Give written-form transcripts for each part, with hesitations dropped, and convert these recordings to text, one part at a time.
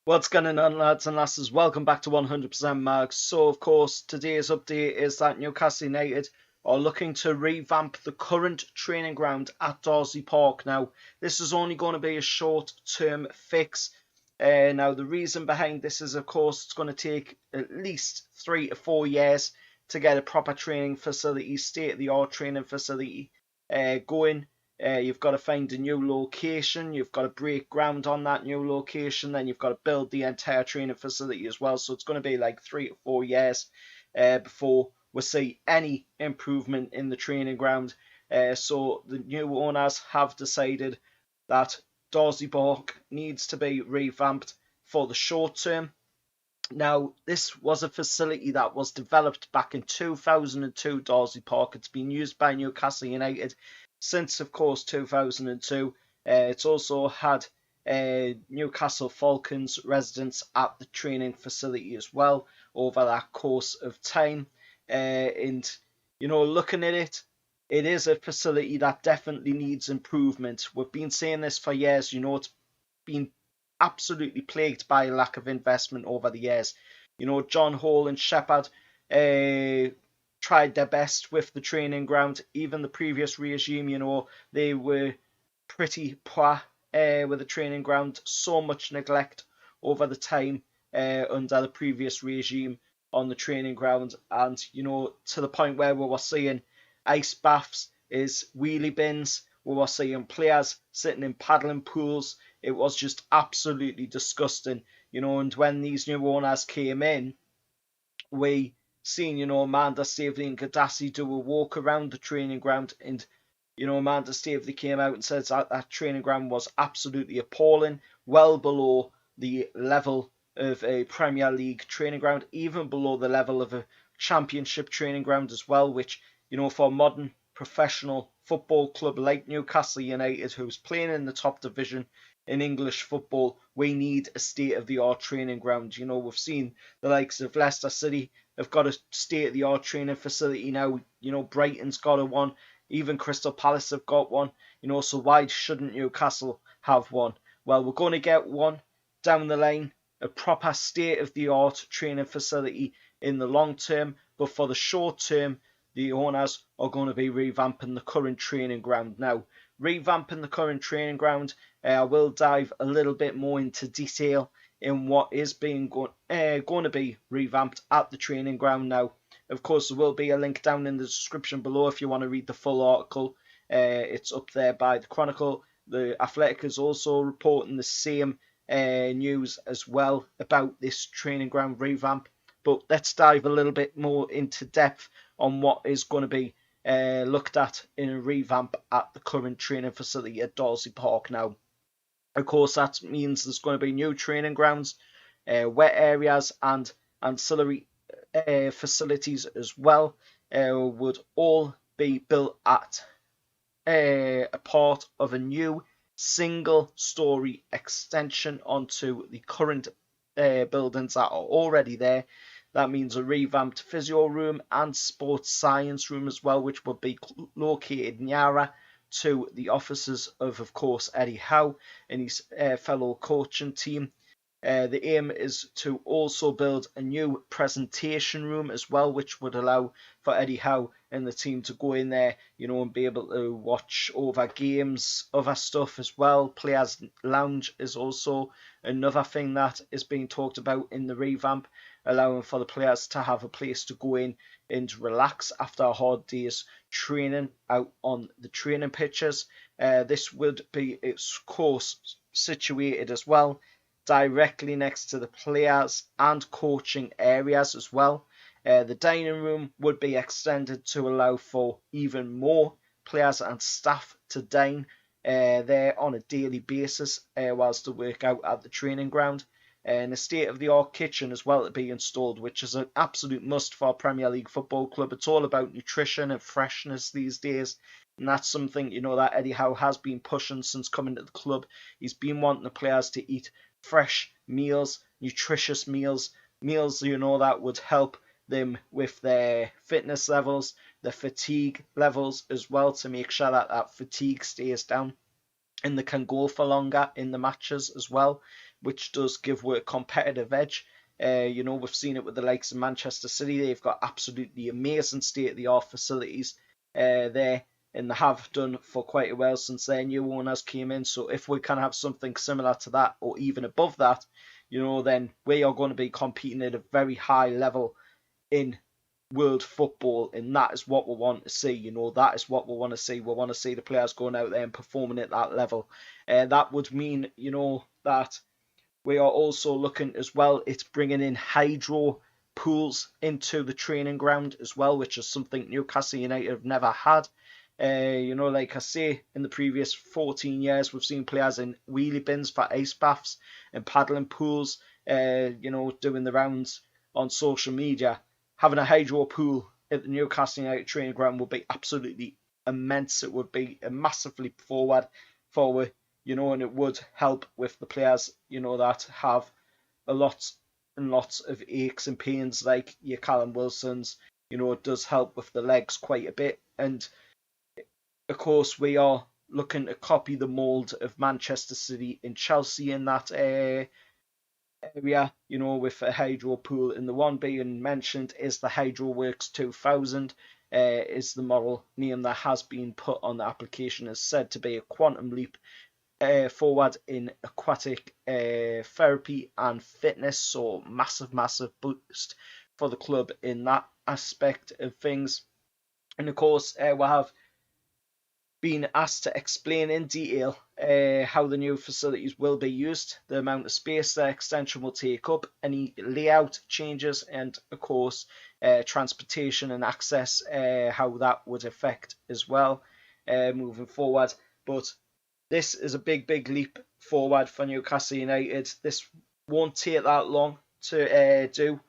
What's going on, lads and lasses? Welcome back to 100% Mag. So, of course, today's update is that Newcastle United are looking to revamp the current training ground at Darcy Park. Now, this is only going to be a short-term fix. Now, the reason behind this is, of course, it's going to take at least 3 to 4 years to get a proper training facility, state-of-the-art training facility going. You've got to find a new location, you've got to break ground on that new location, then you've got to build the entire training facility as well. So it's going to be like 3 to 4 years before we see any improvement in the training ground. So the new owners have decided that Darcy Park needs to be revamped for the short term. Now, this was a facility that was developed back in 2002, Darcy Park. It's been used by Newcastle United since, of course, 2002. It's also had Newcastle Falcons residents at the training facility as well over that course of time. And, looking at it, it is a facility that definitely needs improvement. We've been saying this for years. It's been absolutely plagued by lack of investment over the years. John Hall and Shepherd tried their best with the training ground. Even the previous regime, they were pretty poor with the training ground. So much neglect over the time under the previous regime on the training ground. And, to the point where we were seeing ice baths, is wheelie bins. We were seeing players sitting in paddling pools. It was just absolutely disgusting, and when these new owners came in, we seen, Amanda Staveley and Gadassi do a walk around the training ground, and, Amanda Staveley came out and said that training ground was absolutely appalling, well below the level of a Premier League training ground, even below the level of a Championship training ground as well, which, for a modern professional football club like Newcastle United, who's playing in the top division in English football, we need a state-of-the-art training ground. We've seen the likes of Leicester City have got a state-of-the-art training facility now. Brighton's got a one. Even Crystal Palace have got one. So why shouldn't Newcastle have one? Well, we're going to get one down the line, a proper state-of-the-art training facility in the long term. But for the short term, the owners are going to be revamping the current training ground. Now, revamping the current training ground, I will dive a little bit more into detail in what is going to be revamped at the training ground now. Of course, there will be a link down in the description below if you want to read the full article. It's up there by the Chronicle. The Athletic is also reporting the same news as well about this training ground revamp. But let's dive a little bit more into depth on what is going to be looked at in a revamp at the current training facility at Darcy Park now. Of course, that means there's going to be new training grounds, wet areas and ancillary facilities as well would all be built at a part of a new single-story extension onto the current buildings that are already there. That means a revamped physio room and sports science room as well, which will be located nearer to the offices of course, Eddie Howe and his fellow coaching team. The aim is to also build a new presentation room as well, which would allow for Eddie Howe and the team to go in there, and be able to watch over games, other stuff as well. Players' lounge is also another thing that is being talked about in the revamp, allowing for the players to have a place to go in and relax after a hard day's training out on the training pitches. This would be, its course, situated as well directly next to the players and coaching areas as well. The dining room would be extended to allow for even more players and staff to dine there on a daily basis whilst they work out at the training ground. And a state-of-the-art kitchen as well to be installed, which is an absolute must for a Premier League football club. It's all about nutrition and freshness these days, and that's something, that Eddie Howe has been pushing since coming to the club. He's been wanting the players to eat fresh meals, nutritious meals, that would help them with their fitness levels, the fatigue levels as well, to make sure that fatigue stays down and they can go for longer in the matches as well. which does give work a competitive edge. We've seen it with the likes of Manchester City. They've got absolutely amazing state-of-the-art facilities there, and they have done for quite a while since their new owners came in. So if we can have something similar to that, or even above that, then we are going to be competing at a very high level in world football, and that is what we want to see. That is what we want to see. We want to see the players going out there and performing at that level. That would mean, that we are also looking as well at bringing in hydro pools into the training ground as well, which is something Newcastle United have never had. Like I say, in the previous 14 years, we've seen players in wheelie bins for ice baths and paddling pools, doing the rounds on social media. Having a hydro pool at the Newcastle United training ground would be absolutely immense. It would be a massive leap forward, and it would help with the players, that have a lot and lots of aches and pains, like your Callum Wilson's. It does help with the legs quite a bit. And of course, we are looking to copy the mould of Manchester City and Chelsea in that area, with a hydro pool. And the one being mentioned is the HydroWorks 2000, is the model name that has been put on the application. Is said to be a quantum leap forward in aquatic therapy and fitness. So massive boost for the club in that aspect of things. And of course, we have been asked to explain in detail how the new facilities will be used, the amount of space the extension will take up, any layout changes, and of course transportation and access, how that would affect as well moving forward. But this is a big leap forward for Newcastle United. This won't take that long to do.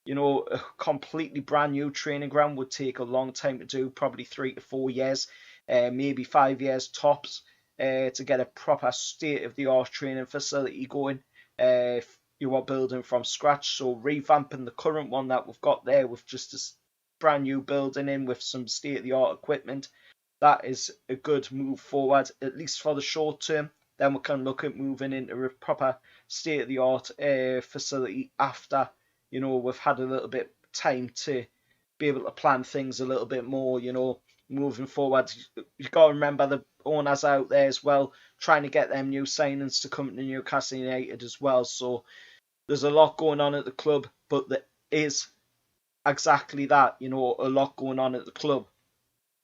A completely brand new training ground would take a long time to do, probably 3 to 4 years, maybe 5 years tops, to get a proper state-of-the-art training facility going. If you are building from scratch, so revamping the current one that we've got there with just a brand new building in with some state-of-the-art equipment, that is a good move forward, at least for the short term. Then we can look at moving into a proper state-of-the-art facility after, we've had a little bit of time to be able to plan things a little bit more, moving forward. You've got to remember the owners out there as well, trying to get them new signings to come to Newcastle United as well. So there's a lot going on at the club, but there is exactly that, a lot going on at the club.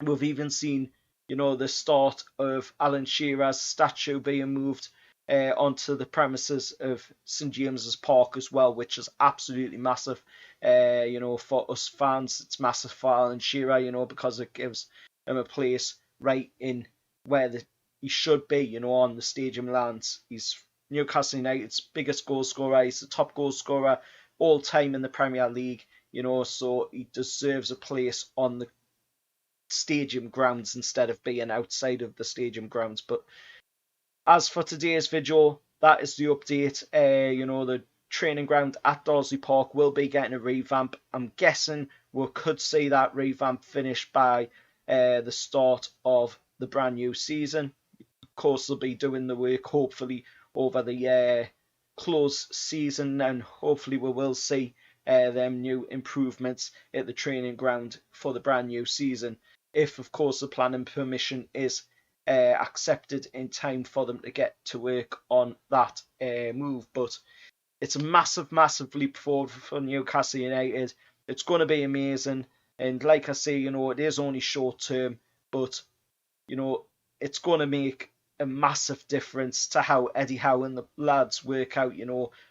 We've even seen, the start of Alan Shearer's statue being moved onto the premises of St James's Park as well, which is absolutely massive. For us fans, it's massive for Alan Shearer, because it gives him a place right in where he should be, on the stadium lands. He's Newcastle United's biggest goal scorer. He's the top goal scorer all time in the Premier League, so he deserves a place on the stadium grounds instead of being outside of the stadium grounds. But as for today's video, that is the update. The training ground at Dorsley Park will be getting a revamp. I'm guessing we could see that revamp finish by the start of the brand new season. Of course, they'll be doing the work hopefully over the close season, and hopefully we will see them new improvements at the training ground for the brand new season, if of course the planning permission is accepted in time for them to get to work on that move. But it's a massive leap forward for Newcastle United. It's going to be amazing, and like I say, it is only short term, but it's going to make a massive difference to how Eddie Howe and the lads work out,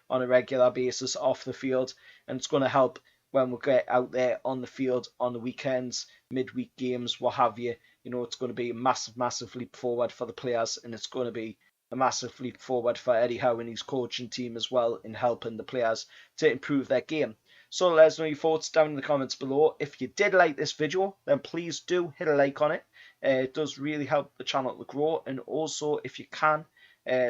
on a regular basis off the field, and it's going to help when we get out there on the field on the weekends, midweek games, what have you. It's going to be a massive leap forward for the players, and it's going to be a massive leap forward for Eddie Howe and his coaching team as well in helping the players to improve their game. So let us know your thoughts down in the comments below. If you did like this video, then please do hit a like on it. It does really help the channel to grow, and also if you can,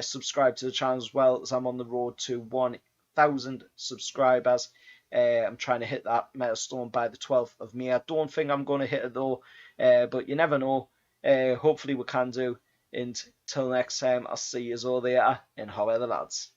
subscribe to the channel as well, as I'm on the road to 1,000 subscribers. I'm trying to hit that milestone by the 12th of May. I don't think I'm going to hit it though, but you never know. Hopefully we can do. Until next time, I'll see you all later, and how are the lads?